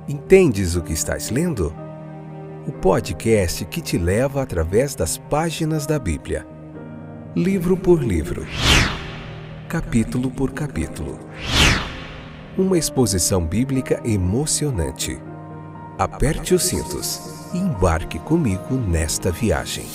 Entendes o que estás lendo? O podcast que te leva através das páginas da Bíblia, livro por livro, capítulo por capítulo. Uma exposição bíblica emocionante. Aperte os cintos e embarque comigo nesta viagem.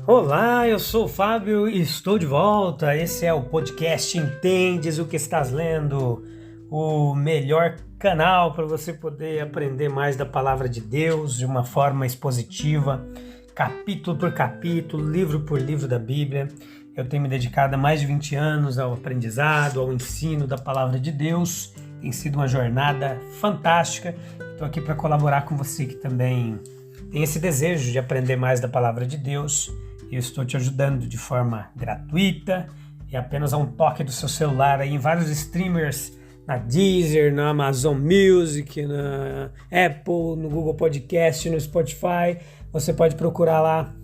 Olá, eu sou o Fábio e estou de volta. Esse é o podcast Entendes o que estás lendo, o melhor canal para você poder aprender mais da palavra de Deus de uma forma expositiva, capítulo por capítulo, livro por livro da Bíblia. Eu tenho me dedicado há mais de 20 anos ao aprendizado, ao ensino da palavra de Deus. Tem sido uma jornada fantástica. Estou aqui para colaborar com você que também tem esse desejo de aprender mais da palavra de Deus. Eu estou te ajudando de forma gratuita e apenas a um toque do seu celular aí em vários streamers, na Deezer, na Amazon Music, na Apple, no Google Podcast, no Spotify. Você pode procurar lá,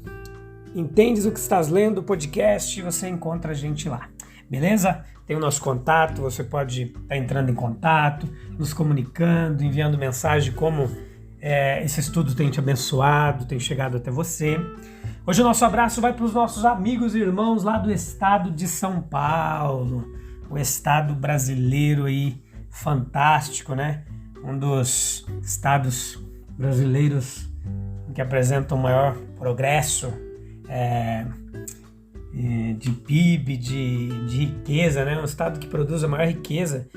Entendes o que estás lendo, podcast, e você encontra a gente lá, beleza? Tem o nosso contato, você pode estar entrando em contato, nos comunicando, enviando mensagem como esse estudo tem te abençoado, tem chegado até você. Hoje o nosso abraço vai para os nossos amigos e irmãos lá do estado de São Paulo, o estado brasileiro aí, fantástico, né? Um dos estados brasileiros que apresentam o maior progresso de PIB, de riqueza, né? Um estado que produz a maior riqueza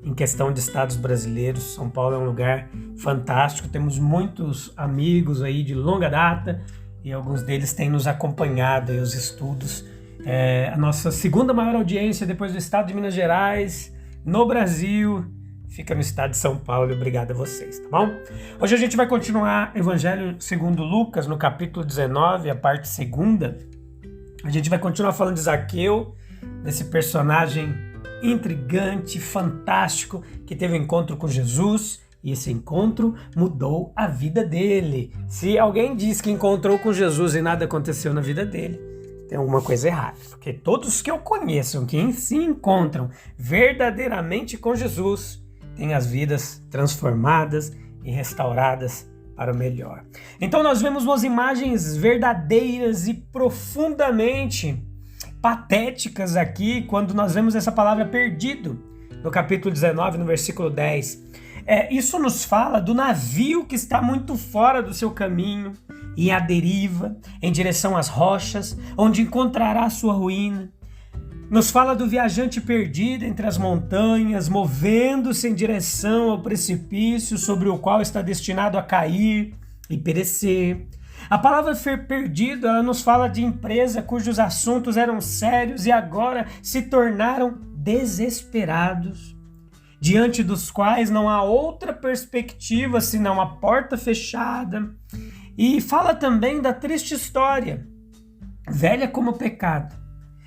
em questão de estados brasileiros. São Paulo é um lugar fantástico, temos muitos amigos aí de longa data e alguns deles têm nos acompanhado aí os estudos. A nossa segunda maior audiência depois do estado de Minas Gerais, no Brasil, fica no estado de São Paulo. Obrigado a vocês, tá bom? Hoje a gente vai continuar Evangelho segundo Lucas, no capítulo 19, a parte segunda. A gente vai continuar falando de Zaqueu, desse personagem intrigante, fantástico, que teve um encontro com Jesus, e esse encontro mudou a vida dele. Se alguém diz que encontrou com Jesus e nada aconteceu na vida dele, tem alguma coisa errada. Porque todos que eu conheço, que se encontram verdadeiramente com Jesus, têm as vidas transformadas e restauradas para o melhor. Então nós vemos umas imagens verdadeiras e profundamente patéticas aqui, quando nós vemos essa palavra perdido, no capítulo 19, no versículo 10. Isso nos fala do navio que está muito fora do seu caminho e à deriva, em direção às rochas, onde encontrará sua ruína. Nos fala do viajante perdido entre as montanhas, movendo-se em direção ao precipício sobre o qual está destinado a cair e perecer. A palavra ser perdido, ela nos fala de empresa cujos assuntos eram sérios e agora se tornaram desesperados, diante dos quais não há outra perspectiva senão a porta fechada. E fala também da triste história, velha como o pecado,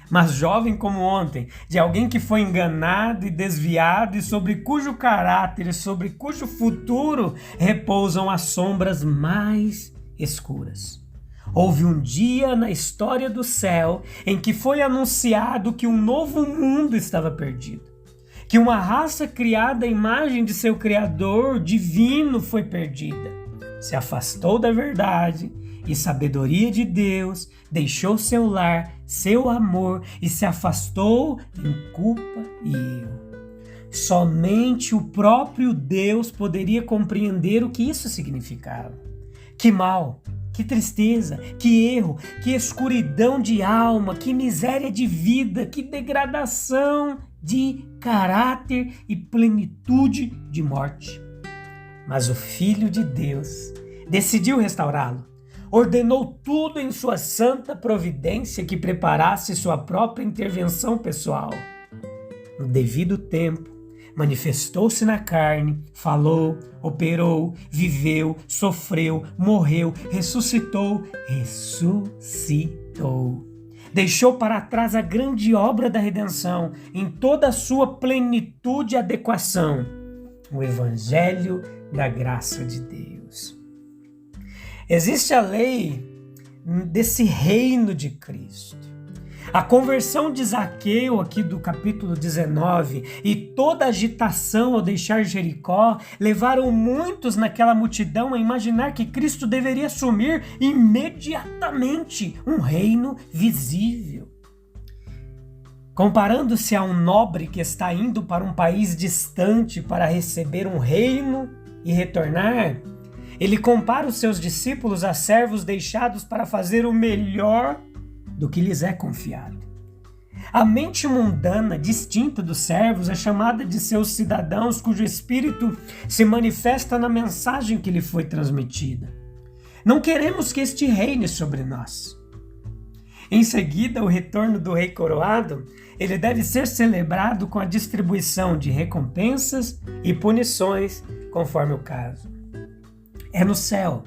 mas jovem como ontem, de alguém que foi enganado e desviado e sobre cujo caráter e sobre cujo futuro repousam as sombras mais escuras. Houve um dia na história do céu em que foi anunciado que um novo mundo estava perdido, que uma raça criada à imagem de seu Criador divino foi perdida, se afastou da verdade e sabedoria de Deus, deixou seu lar, seu amor e se afastou em culpa e erro. Somente o próprio Deus poderia compreender o que isso significava. Que mal, que tristeza, que erro, que escuridão de alma, que miséria de vida, que degradação de caráter e plenitude de morte. Mas o Filho de Deus decidiu restaurá-lo. Ordenou tudo em sua santa providência que preparasse sua própria intervenção pessoal. No devido tempo, manifestou-se na carne, falou, operou, viveu, sofreu, morreu, ressuscitou. Deixou para trás a grande obra da redenção em toda a sua plenitude e adequação. o Evangelho da graça de Deus. Existe a lei desse reino de Cristo. A conversão de Zaqueu, aqui do capítulo 19, e toda a agitação ao deixar Jericó, levaram muitos naquela multidão a imaginar que Cristo deveria assumir imediatamente um reino visível. Comparando-se a um nobre que está indo para um país distante para receber um reino e retornar, ele compara os seus discípulos a servos deixados para fazer o melhor do que lhes é confiado. A mente mundana, distinta dos servos, é chamada de seus cidadãos, cujo espírito se manifesta na mensagem que lhe foi transmitida. Não queremos que este reine sobre nós. Em seguida, o retorno do rei coroado, ele deve ser celebrado com a distribuição de recompensas e punições, conforme o caso. É no céu,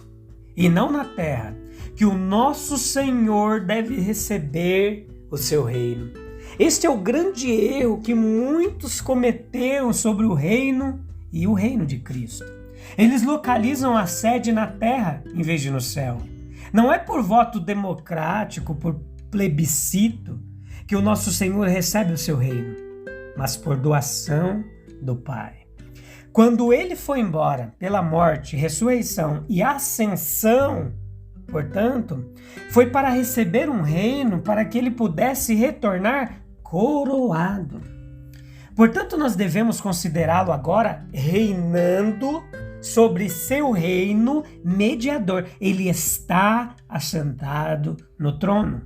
e não na terra, que o nosso Senhor deve receber o seu reino. Este é o grande erro que muitos cometeram sobre o reino e o reino de Cristo. Eles localizam a sede na terra em vez de no céu. Não é por voto democrático, por plebiscito, que o nosso Senhor recebe o seu reino, mas por doação do Pai. Quando ele foi embora pela morte, ressurreição e ascensão, portanto, foi para receber um reino para que ele pudesse retornar coroado. Portanto, nós devemos considerá-lo agora reinando sobre seu reino mediador. Ele está assentado no trono.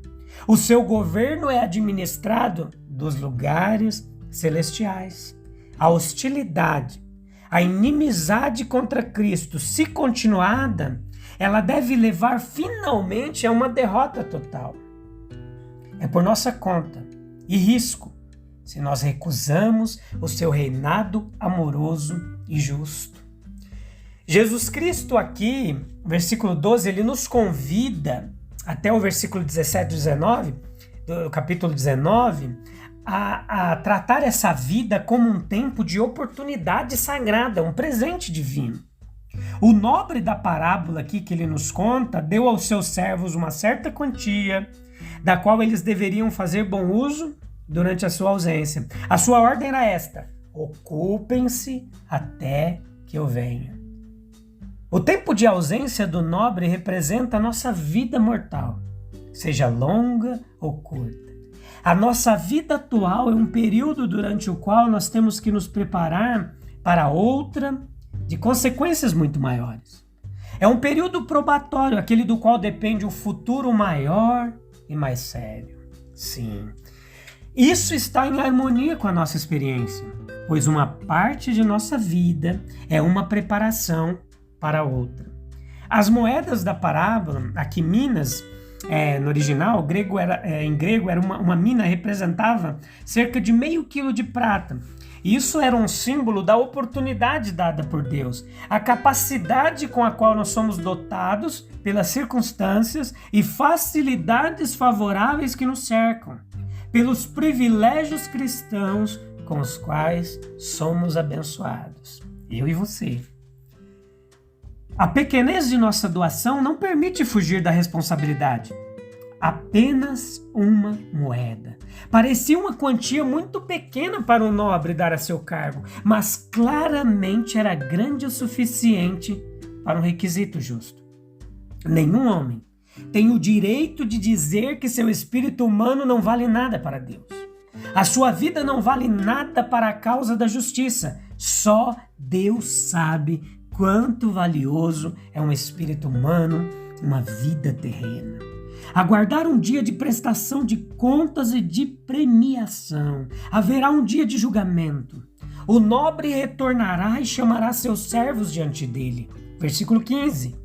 O seu governo é administrado dos lugares celestiais. A hostilidade, a inimizade contra Cristo, se continuada, ela deve levar finalmente a uma derrota total. É por nossa conta e risco se nós recusamos o seu reinado amoroso e justo. Jesus Cristo aqui, versículo 12, ele nos convida, até o versículo 17 e 19, do capítulo 19, a tratar essa vida como um tempo de oportunidade sagrada, um presente divino. O nobre da parábola aqui que ele nos conta deu aos seus servos uma certa quantia, da qual eles deveriam fazer bom uso durante a sua ausência. A sua ordem era esta: ocupem-se até que eu venha. O tempo de ausência do nobre representa a nossa vida mortal, seja longa ou curta. A nossa vida atual é um período durante o qual nós temos que nos preparar para outra de consequências muito maiores. É um período probatório, aquele do qual depende o futuro maior e mais sério. Sim, isso está em harmonia com a nossa experiência, pois uma parte de nossa vida é uma preparação para outra. As moedas da parábola, aqui minas, no original, em grego, era uma mina, representava cerca de meio quilo de prata. Isso era um símbolo da oportunidade dada por Deus, a capacidade com a qual nós somos dotados pelas circunstâncias e facilidades favoráveis que nos cercam, pelos privilégios cristãos com os quais somos abençoados, eu e você. A pequenez de nossa doação não permite fugir da responsabilidade. Apenas uma moeda. Parecia uma quantia muito pequena para um nobre dar a seu cargo, mas claramente era grande o suficiente para um requisito justo. Nenhum homem tem o direito de dizer que seu espírito humano não vale nada para Deus. A sua vida não vale nada para a causa da justiça. Só Deus sabe quanto valioso é um espírito humano, uma vida terrena. Aguardar um dia de prestação de contas e de premiação. Haverá um dia de julgamento. O nobre retornará e chamará seus servos diante dele. Versículo 15.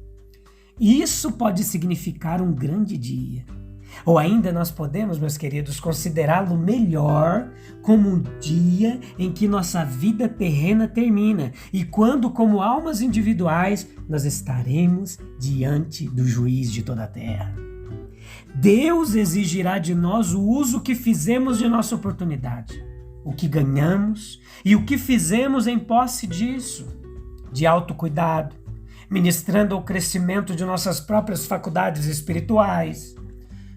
Isso pode significar um grande dia. Ou ainda nós podemos, meus queridos, considerá-lo melhor como um dia em que nossa vida terrena termina e quando, como almas individuais, nós estaremos diante do juiz de toda a terra. Deus exigirá de nós o uso que fizemos de nossa oportunidade. o que ganhamos e o que fizemos em posse disso, de autocuidado, ministrando ao crescimento de nossas próprias faculdades espirituais,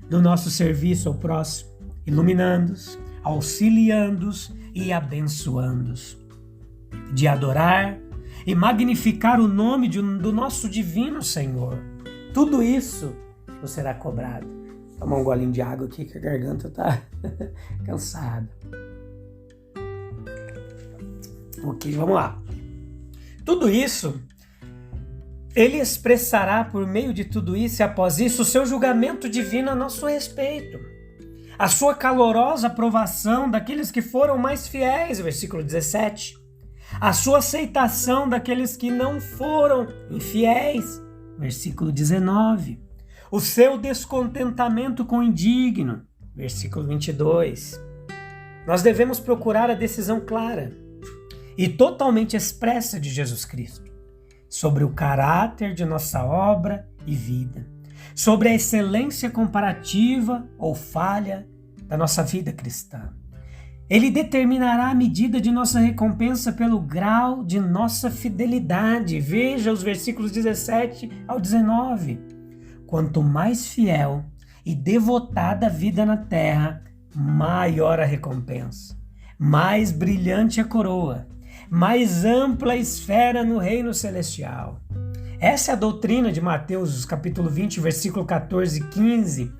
do nosso serviço ao próximo, iluminando-os, auxiliando-os e abençoando-os, de adorar e magnificar o nome do nosso divino Senhor. Tudo isso nos será cobrado. Vou tomar um golinho de água aqui que a garganta está cansada. Ok, vamos lá. Tudo isso, ele expressará por meio de tudo isso e após isso o seu julgamento divino a nosso respeito. A sua calorosa aprovação daqueles que foram mais fiéis, versículo 17. A sua aceitação daqueles que não foram infiéis, versículo 19. O seu descontentamento com o indigno, versículo 22. Nós devemos procurar a decisão clara e totalmente expressa de Jesus Cristo sobre o caráter de nossa obra e vida, sobre a excelência comparativa ou falha da nossa vida cristã. Ele determinará a medida de nossa recompensa pelo grau de nossa fidelidade. Veja os versículos 17 ao 19. Quanto mais fiel e devotada a vida na terra, maior a recompensa, mais brilhante a coroa, mais ampla a esfera no reino celestial. Essa é a doutrina de Mateus, capítulo 20, versículo 14 e 15,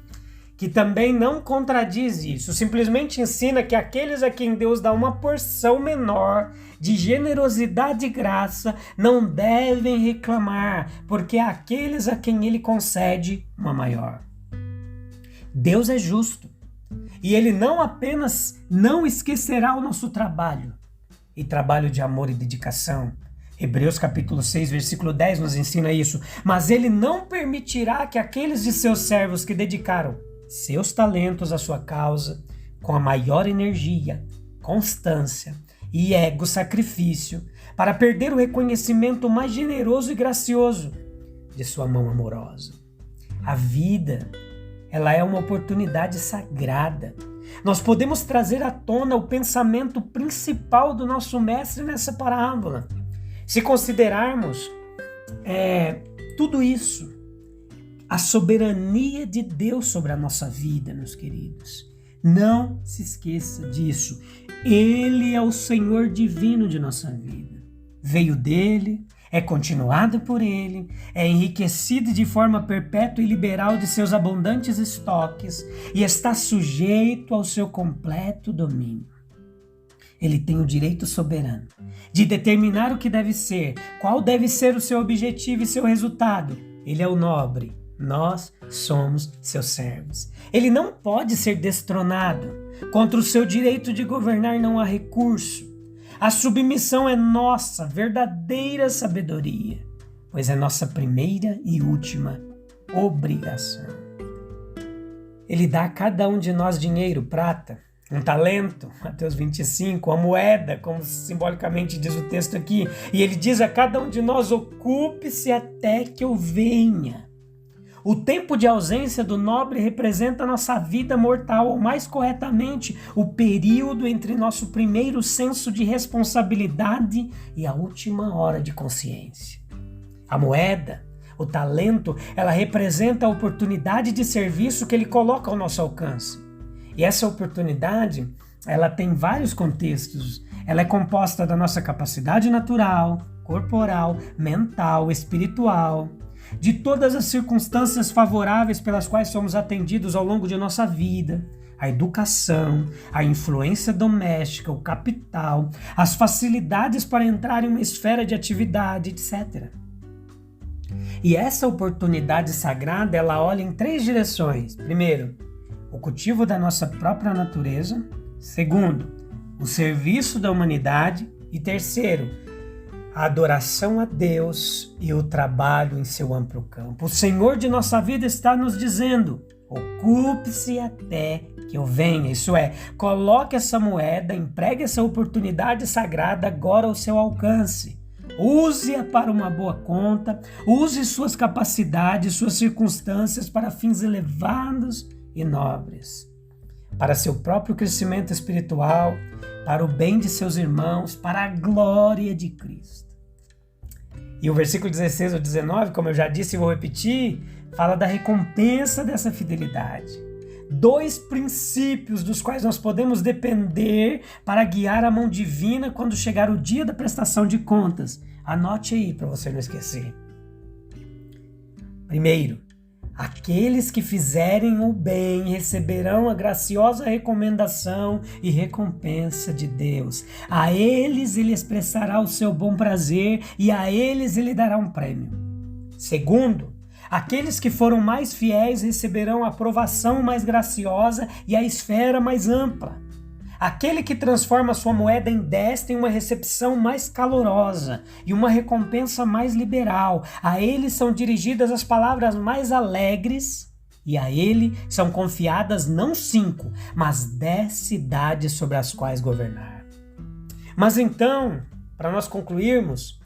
que também não contradiz isso, simplesmente ensina que aqueles a quem Deus dá uma porção menor de generosidade e graça não devem reclamar, porque é aqueles a quem Ele concede uma maior. Deus é justo e Ele não apenas não esquecerá o nosso trabalho, e trabalho de amor e dedicação. Hebreus capítulo 6, versículo 10 nos ensina isso, mas Ele não permitirá que aqueles de seus servos que dedicaram seus talentos à sua causa, com a maior energia, constância e ego sacrifício, para perder o reconhecimento mais generoso e gracioso de sua mão amorosa. A vida, ela é uma oportunidade sagrada. Nós podemos trazer à tona o pensamento principal do nosso mestre nessa parábola. Se considerarmos tudo isso, a soberania de Deus sobre a nossa vida, meus queridos. Não se esqueça disso. Ele é o Senhor divino de nossa vida. Veio dele, é continuado por ele, é enriquecido de forma perpétua e liberal de seus abundantes estoques e está sujeito ao seu completo domínio. Ele tem o direito soberano de determinar o que deve ser, qual deve ser o seu objetivo e seu resultado. Ele é o nobre. Nós somos seus servos. Ele não pode ser destronado. Contra o seu direito de governar não há recurso. A submissão é nossa verdadeira sabedoria, pois é nossa primeira e última obrigação. Ele dá a cada um de nós dinheiro, prata, um talento, Mateus 25, a moeda, como simbolicamente diz o texto aqui. E ele diz a cada um de nós, ocupe-se até que eu venha. O tempo de ausência do nobre representa a nossa vida mortal, ou mais corretamente, o período entre nosso primeiro senso de responsabilidade e a última hora de consciência. A moeda, o talento, ela representa a oportunidade de serviço que ele coloca ao nosso alcance. E essa oportunidade, ela tem vários contextos. Ela é composta da nossa capacidade natural, corporal, mental, espiritual, de todas as circunstâncias favoráveis pelas quais somos atendidos ao longo de nossa vida, a educação, a influência doméstica, o capital, as facilidades para entrar em uma esfera de atividade, etc. E essa oportunidade sagrada, ela olha em 3 direções. Primeiro, o cultivo da nossa própria natureza. Segundo, o serviço da humanidade. E terceiro, a adoração a Deus e o trabalho em seu amplo campo. O Senhor de nossa vida está nos dizendo, ocupe-se até que eu venha. Isso é, coloque essa moeda, empregue essa oportunidade sagrada agora ao seu alcance. Use-a para uma boa conta, use suas capacidades, suas circunstâncias para fins elevados e nobres. para seu próprio crescimento espiritual, para o bem de seus irmãos, para a glória de Cristo. E o versículo 16 ao 19, como eu já disse e vou repetir, fala da recompensa dessa fidelidade. 2 princípios dos quais nós podemos depender para guiar a mão divina quando chegar o dia da prestação de contas. Anote aí para você não esquecer. Primeiro, aqueles que fizerem o bem receberão a graciosa recomendação e recompensa de Deus. A eles ele expressará o seu bom prazer e a eles ele dará um prêmio. Segundo, aqueles que foram mais fiéis receberão a aprovação mais graciosa e a esfera mais ampla. Aquele que transforma sua moeda em 10 tem uma recepção mais calorosa e uma recompensa mais liberal. A ele são dirigidas as palavras mais alegres e a ele são confiadas não 5, mas 10 cidades sobre as quais governar. Mas então, para nós concluirmos,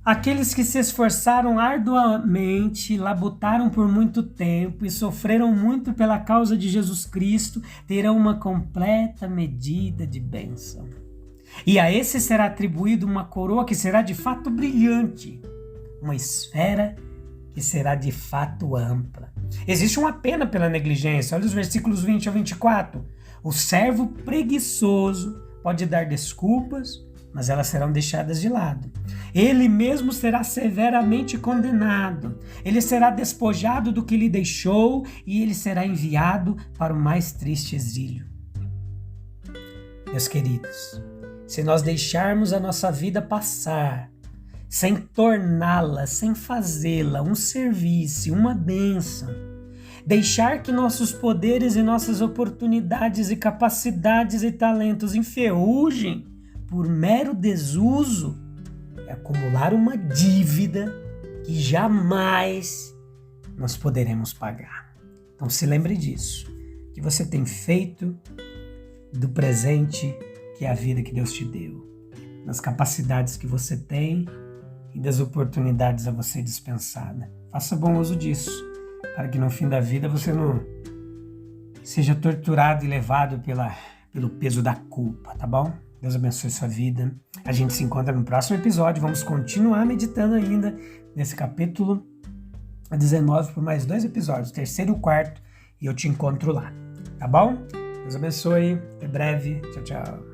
aqueles que se esforçaram arduamente, labutaram por muito tempo e sofreram muito pela causa de Jesus Cristo, terão uma completa medida de bênção. E a esse será atribuído uma coroa que será de fato brilhante, uma esfera que será de fato ampla. Existe uma pena pela negligência. Olha os versículos 20 ao 24. O servo preguiçoso pode dar desculpas, mas elas serão deixadas de lado. Ele mesmo será severamente condenado. Ele será despojado do que lhe deixou e ele será enviado para o mais triste exílio. Meus queridos, se nós deixarmos a nossa vida passar, sem torná-la, sem fazê-la um serviço, uma bênção, deixar que nossos poderes e nossas oportunidades e capacidades e talentos enferrujem por mero desuso, é acumular uma dívida que jamais nós poderemos pagar. Então se lembre disso, que você tem feito do presente que é a vida que Deus te deu, das capacidades que você tem e das oportunidades a você dispensada. Faça bom uso disso, para que no fim da vida você não seja torturado e levado pelo peso da culpa, tá bom? Deus abençoe sua vida. A gente se encontra no próximo episódio. Vamos continuar meditando ainda nesse capítulo 19 por mais 2 episódios, 3º e 4º, e eu te encontro lá, tá bom? Deus abençoe. Até breve. Tchau, tchau.